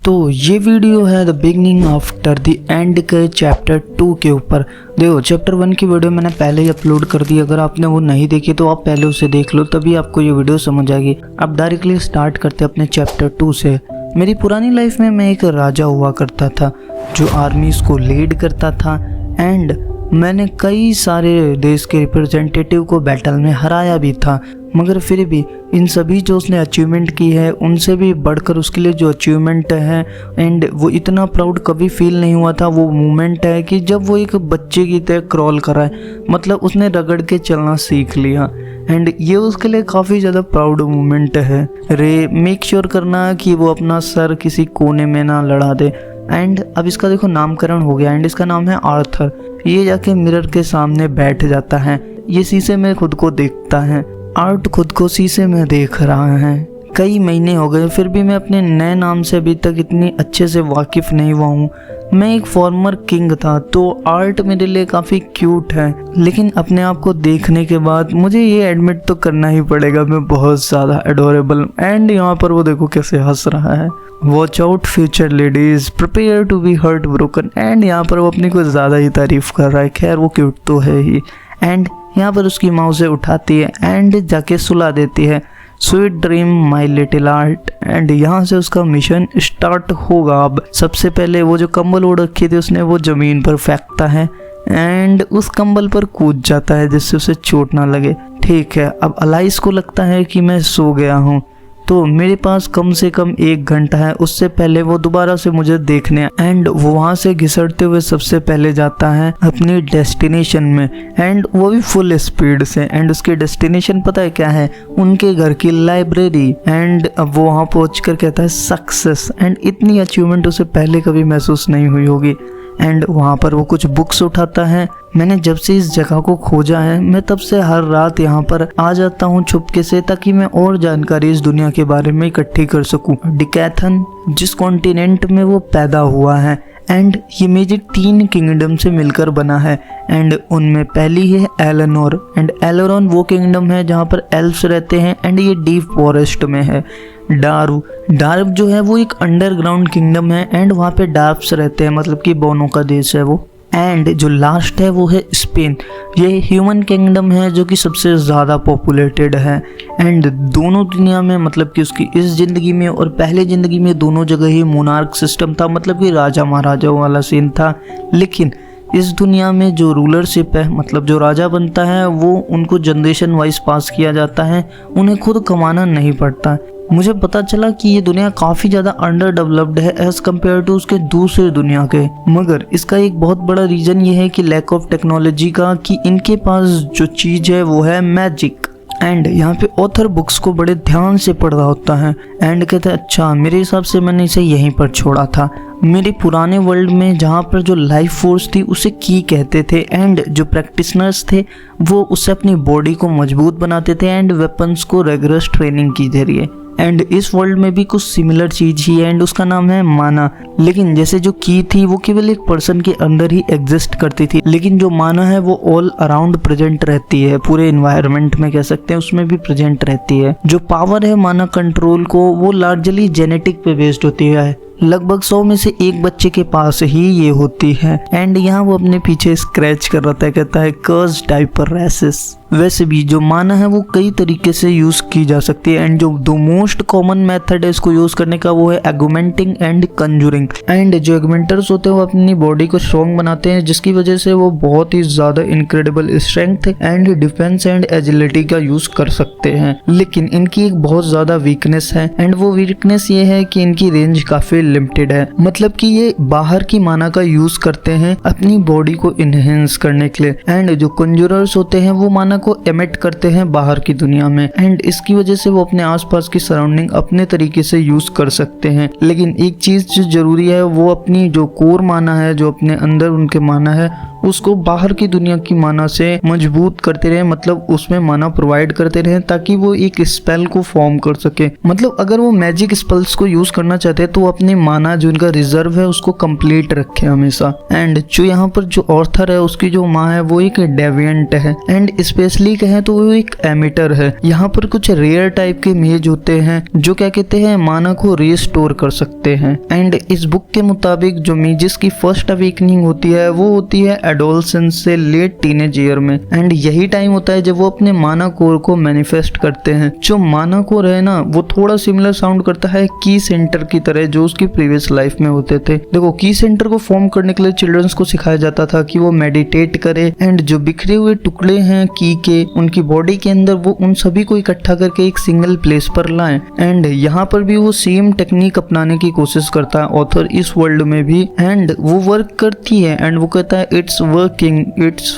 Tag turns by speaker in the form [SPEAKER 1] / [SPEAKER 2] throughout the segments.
[SPEAKER 1] तो ये वीडियो है the beginning after the end के चैप्टर 2 के ऊपर। देखो चैप्टर 1 की वीडियो मैंने पहले ही अपलोड कर दी, अगर आपने वो नहीं देखी तो आप पहले उसे देख लो, तभी आपको ये वीडियो समझ आएगी। अब डायरेक्टली स्टार्ट करते अपने चैप्टर 2 से। मेरी पुरानी लाइफ में मैं एक राजा हुआ करता था जो आर्मीज को लीड करता था एंड मैंने कई सारे देश के रिप्रेजेंटेटिव को बैटल में हराया भी था। मगर फिर भी इन सभी जो उसने अचीवमेंट की है उनसे भी बढ़कर उसके लिए जो अचीवमेंट है एंड वो इतना प्राउड कभी फील नहीं हुआ था, वो मोमेंट है कि जब वो एक बच्चे की तरह क्रॉल करा है, मतलब उसने रगड़ के चलना सीख लिया एंड ये उसके लिए काफ़ी ज़्यादा प्राउड मोमेंट है। रे मेक श्योर करना कि वो अपना सर किसी कोने में ना लड़ा दे। एंड अब इसका देखो नामकरण हो गया एंड इसका नाम है आर्थर। ये जाके मिरर के सामने बैठ जाता है, ये शीशे में खुद को देखता है। आर्ट खुद को शीशे में देख रहा है। कई महीने हो गए फिर भी मैं अपने नए नाम से अभी तक इतनी अच्छे से वाकिफ नहीं हुआ हूँ। मैं एक फॉर्मर किंग था तो आर्ट मेरे लिए काफ़ी क्यूट है, लेकिन अपने आप को देखने के बाद मुझे ये एडमिट तो करना ही पड़ेगा मैं बहुत ज़्यादा एडोरेबल। एंड यहाँ पर वो देखो कैसे हंस रहा है। Watch out future ladies prepare to be hurt broken. And यहाँ पर वो अपनी कुछ ज़्यादा ही तारीफ कर रहा है। खैर वो क्यूट तो है ही। एंड यहाँ पर उसकी माँ उसे उठाती है एंड जाके सुला देती है। Sweet dream my little art. And यहाँ से उसका मिशन स्टार्ट होगा। अब सबसे पहले वो जो कंबल ओढ़ रखी थी उसने वो ज़मीन पर फेंकता है एंड उस कंबल पर कूद जाता है जिससे उसे चोट ना लगे। ठीक है, अब अलाइस को लगता है कि मैं सो गया हूँ तो मेरे पास कम से कम 1 घंटा है, उससे पहले वो दोबारा से मुझे देखने एंड वो वहाँ से घिसटते हुए सबसे पहले जाता है अपनी डेस्टिनेशन में एंड वो भी फुल स्पीड से। एंड उसकी डेस्टिनेशन पता है क्या है? उनके घर की लाइब्रेरी। एंड अब वो वहाँ पहुँच कर कहता है सक्सेस। एंड इतनी अचीवमेंट उसे पहले कभी महसूस नहीं हुई होगी। एंड वहाँ पर वो कुछ बुक्स उठाता है। मैंने जब से इस जगह को खोजा है मैं तब से हर रात यहाँ पर आ जाता हूँ छुपके से, ताकि मैं और जानकारी इस दुनिया के बारे में इकट्ठी कर सकूँ। डिकैथन जिस कॉन्टिनेंट में वो पैदा हुआ है एंड ये मेजर 3 किंगडम से मिलकर बना है एंड उनमें पहली है एलेनोर। एंड एलोरॉन वो किंगडम है जहाँ पर एल्फ्स रहते हैं एंड ये डीप फॉरेस्ट में है। डार्व जो है वो एक अंडरग्राउंड किंगडम है एंड वहाँ पे डार्व्स रहते हैं, मतलब कि बोनों का देश है वो। एंड जो लास्ट है वो है स्पेन। ये ह्यूमन किंगडम है जो कि सबसे ज़्यादा पॉपुलेटेड है एंड दोनों दुनिया में, मतलब कि उसकी इस ज़िंदगी में और पहले ज़िंदगी में दोनों जगह ही मोनार्क सिस्टम था, मतलब कि राजा महाराजाओं वाला सीन था। लेकिन इस दुनिया में जो रूलरशिप है, मतलब जो राजा बनता है, वो उनको जनरेशन वाइज पास किया जाता है, उन्हें खुद कमाना नहीं पड़ता। मुझे पता चला कि ये दुनिया काफ़ी ज़्यादा अंडर डेवलप्ड है एज़ कम्पेयर टू उसके दूसरे दुनिया के। मगर इसका एक बहुत बड़ा रीज़न ये है कि लैक ऑफ टेक्नोलॉजी का, कि इनके पास जो चीज़ है वो है मैजिक। एंड यहाँ पे ऑथर बुक्स को बड़े ध्यान से पढ़ रहा होता है एंड कहता है अच्छा मेरे हिसाब से मैंने इसे यहीं पर छोड़ा था। मेरे पुराने वर्ल्ड में जहाँ पर जो लाइफ फोर्स थी उसे की कहते थे एंड जो प्रैक्टिशनर्स थे वो उससे अपनी बॉडी को मजबूत बनाते थे एंड वेपन्स को रेगुलर ट्रेनिंग के जरिए। एंड इस वर्ल्ड में भी कुछ सिमिलर चीज ही है एंड उसका नाम है माना। लेकिन जैसे जो की थी वो केवल एक पर्सन के अंदर ही एग्जिस्ट करती थी, लेकिन जो माना है वो ऑल अराउंड प्रेजेंट रहती है, पूरे इन्वायरमेंट में कह सकते हैं उसमें भी प्रेजेंट रहती है। जो पावर है माना कंट्रोल को वो लार्जली जेनेटिक पे बेस्ड होती है। लगभग 100 में से 1 बच्चे के पास ही ये होती है। एंड यहाँ वो अपने पीछे स्क्रैच कर रहा था, कहता है कर्स डायपर रैसेस। वैसे भी जो माना है वो कई तरीके से यूज़ की जा सकती है एंड जो दो मोस्ट कॉमन मेथड है इसको यूज़ करने का वो है एगुमेंटिंग एंड कंजूरिंग। एंड जो एगुमेंटर्स होते हैं वो अपनी बॉडी को स्ट्रॉन्ग बनाते हैं जिसकी वजह से वो बहुत ही ज़्यादा incredible strength and defence and agility का यूज़ कर सकते हैं। लेकिन इनकी एक बहुत ज़्यादा वीकनेस है एंड वो वीकनेस ये है कि इनकी रेंज काफ़ी लिमिटेड है, मतलब कि ये बाहर की माना का यूज़ करते हैं अपनी बॉडी को इनहेंस करने के लिए। एंड जो कंजूरर्स होते हैं वो माना को एमिट करते हैं बाहर की दुनिया में एंड इसकी वजह से वो अपने आसपास की सराउंडिंग अपने तरीके से यूज कर सकते हैं। लेकिन एक चीज जो जरूरी है वो अपनी जो कोर माना है, जो अपने अंदर उनके माना है उसको बाहर की दुनिया की माना से मजबूत करते रहे, मतलब उसमें माना प्रोवाइड करते रहे ताकि वो एक स्पेल को फॉर्म कर सके। मतलब अगर वो मैजिक स्पेल्स को यूज करना चाहते हैं तो अपनी माना जो उनका रिजर्व है उसको कंप्लीट रखे हमेशा। एंड जो यहाँ पर जो ऑर्थर है उसकी जो माँ है वो एक डेविएंट है एंड स्पेशली कहें तो वो एक एमिटर है। यहाँ पर कुछ रेयर टाइप के मेज होते हैं जो क्या कहते हैं माना को रिस्टोर कर सकते हैं। एंड इस बुक के मुताबिक जो मेजिस की फर्स्ट अवेकनिंग होती है वो होती है एडोलसेंस से लेट टीनेज ईयर में। एंड यही टाइम होता है जब वो अपने माना कोर को मैनिफेस्ट करते हैं। जो माना कोर है ना वो थोड़ा सिमिलर साउंड करता है की सेंटर की तरह जो उसकी प्रीवियस लाइफ में होते थे। देखो की सेंटर को फॉर्म करने के लिए चिल्ड्रंस को सिखाया जाता था कि वो मेडिटेट करे एंड जो बिखरे हुए टुकड़े हैं की के उनकी बॉडी के अंदर वो उन सभी को इकट्ठा करके एक सिंगल प्लेस पर लाएं। एंड यहाँ पर भी वो सेम टेक्निक अपनाने की कोशिश करता है ऑथर इस वर्ल्ड में भी। एंड वो वर्क करती है एंड वो कहता है इट्स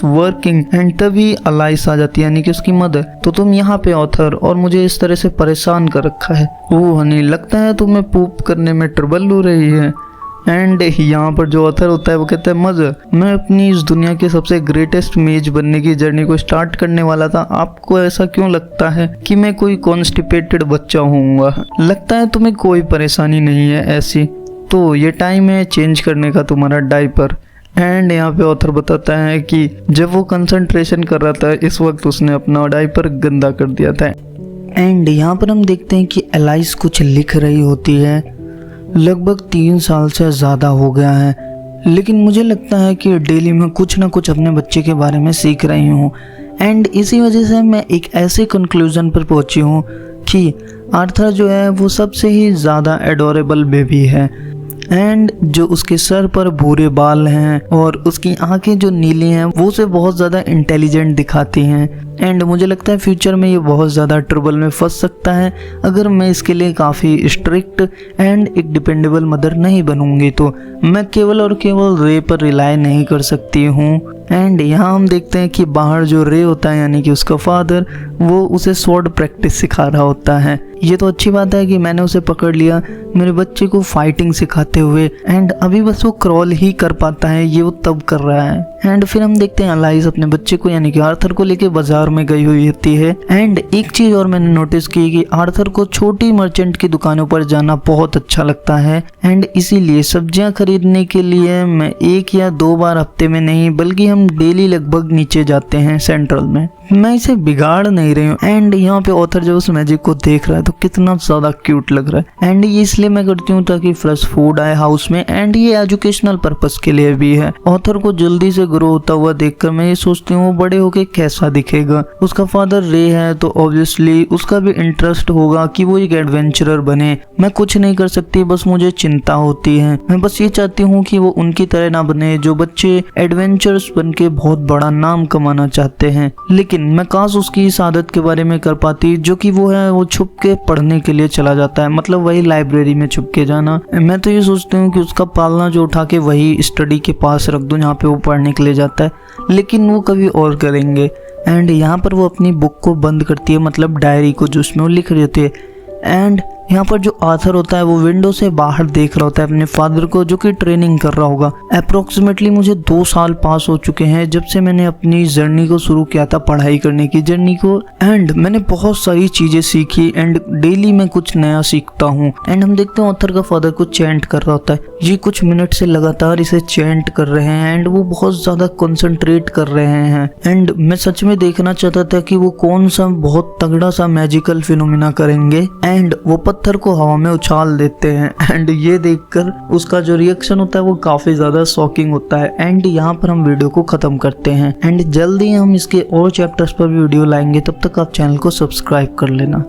[SPEAKER 1] वर्किंग एंड तभी अलाइस आ जाती है यानी कि उसकी मदर। तो तुम यहाँ पे ऑथर और मुझे इस तरह से परेशान कर रखा है। ओह हनी लगता है तुम्हें पूप करने में ट्रबल हो रही है। एंड यहाँ पर जो ऑथर होता है वो कहता है मदर मैं अपनी इस दुनिया के सबसे ग्रेटेस्ट मेज बनने की जर्नी को स्टार्ट करने वाला था। आपको ऐसा क्यों लगता है कि मैं कोई कॉन्स्टिपेटेड बच्चा होऊंगा? लगता है तुम्हें कोई परेशानी नहीं है ऐसी, तो ये टाइम है चेंज करने का तुम्हारा डायपर। एंड यहाँ पे ऑथर बताता है कि जब वो कंसंट्रेशन कर रहा था इस वक्त उसने अपना डायपर गंदा कर दिया था। एंड यहाँ पर हम देखते हैं कि एलाइस कुछ लिख रही होती है। लगभग 3 साल से ज़्यादा हो गया है लेकिन मुझे लगता है कि डेली मैं कुछ ना कुछ अपने बच्चे के बारे में सीख रही हूँ। एंड इसी वजह से मैं एक ऐसे कंक्लूजन पर पहुँची हूँ कि आर्थर जो है वो सबसे ही ज़्यादा एडोरेबल बेबी है। एंड जो उसके सर पर भूरे बाल हैं और उसकी आंखें जो नीली हैं वो उसे बहुत ज़्यादा इंटेलिजेंट दिखाती हैं। एंड मुझे लगता है फ्यूचर में ये बहुत ज़्यादा ट्रबल में फंस सकता है अगर मैं इसके लिए काफ़ी स्ट्रिक्ट एंड एक डिपेंडेबल मदर नहीं बनूंगी। तो मैं केवल और केवल रे पर रिलाई नहीं कर सकती हूँ। एंड यहाँ हम देखते हैं कि बाहर जो रे होता है यानी कि उसका फादर वो उसे स्वॉर्ड प्रैक्टिस सिखा रहा होता है। ये तो अच्छी बात है कि मैंने उसे पकड़ लिया मेरे बच्चे को फाइटिंग सिखाते हुए। एंड अभी बस वो क्रॉल ही कर पाता है, ये वो तब कर रहा है। एंड फिर हम देखते हैं अलाइस अपने बच्चे को यानी कि आर्थर को लेके बाजार में गई हुई होती है। एंड एक चीज और मैंने नोटिस की कि आर्थर को छोटी मर्चेंट की दुकानों पर जाना बहुत अच्छा लगता है। एंड इसीलिए सब्जियां खरीदने के लिए मैं 1 या 2 बार हफ्ते में नहीं बल्कि हम डेली लगभग नीचे जाते हैं सेंट्रल में। मैं इसे बिगाड़ नहीं रही हूँ। एंड यहाँ पे ऑथर जब उस मैजिक को देख रहा है तो कितना ज्यादा क्यूट लग रहा है। एंड ये इसलिए मैं करती हूँ ताकि फ्रेश फूड आए हाउस में एंड ये एजुकेशनल पर्पस के लिए भी है। ऑथर को जल्दी से ग्रो होता हुआ देखकर मैं ये सोचती हूँ वो बड़े होके कैसा दिखेगा। उसका फादर रे है तो ऑब्वियसली उसका भी इंटरेस्ट होगा कि वो एक एडवेंचरर बने। मैं कुछ नहीं कर सकती, बस मुझे चिंता होती है। मैं बस ये चाहती हूँ कि वो उनकी तरह ना बने जो बच्चे एडवेंचरस बन के बहुत बड़ा नाम कमाना चाहते हैं। लेकिन मैं काश उसकी इस आदत के बारे में कर पाती जो कि वो है वो छुप के पढ़ने के लिए चला जाता है, मतलब वही लाइब्रेरी में छुप के जाना। मैं तो ये सोचती हूँ कि उसका पालना जो उठा के वही स्टडी के पास रख दूं जहाँ पे वो पढ़ने के लिए जाता है, लेकिन वो कभी और करेंगे। एंड यहाँ पर वो अपनी बुक को बंद करती है, मतलब डायरी को जो उसमें वो लिख रही होती है। एंड यहाँ पर जो आर्थर होता है वो विंडो से बाहर देख रहा होता है अपने फादर को जो कि ट्रेनिंग कर रहा होगा। अप्रोक्सीमेटली मुझे 2 साल पास हो चुके हैं जब से मैंने अपनी जर्नी को शुरू किया था, पढ़ाई करने की जर्नी को। एंड मैंने बहुत सारी चीजें सीखी एंड डेली मैं कुछ नया सीखता हूँ। एंड हम देखते हैं आर्थर का फादर को चैंट कर रहा होता है। ये कुछ मिनट से लगातार इसे चैंट कर रहे हैं एंड वो बहुत ज्यादा कंसंट्रेट कर रहे हैं। एंड मैं सच में देखना चाहता था कि वो कौन सा बहुत तगड़ा सा मैजिकल फिनोमिना करेंगे। एंड वो पत्थर को हवा में उछाल देते हैं। एंड ये देखकर उसका जो रिएक्शन होता है वो काफी ज्यादा शॉकिंग होता है। एंड यहाँ पर हम वीडियो को खत्म करते हैं एंड जल्दी हम इसके और चैप्टर्स पर भी वीडियो लाएंगे। तब तक आप चैनल को सब्सक्राइब कर लेना।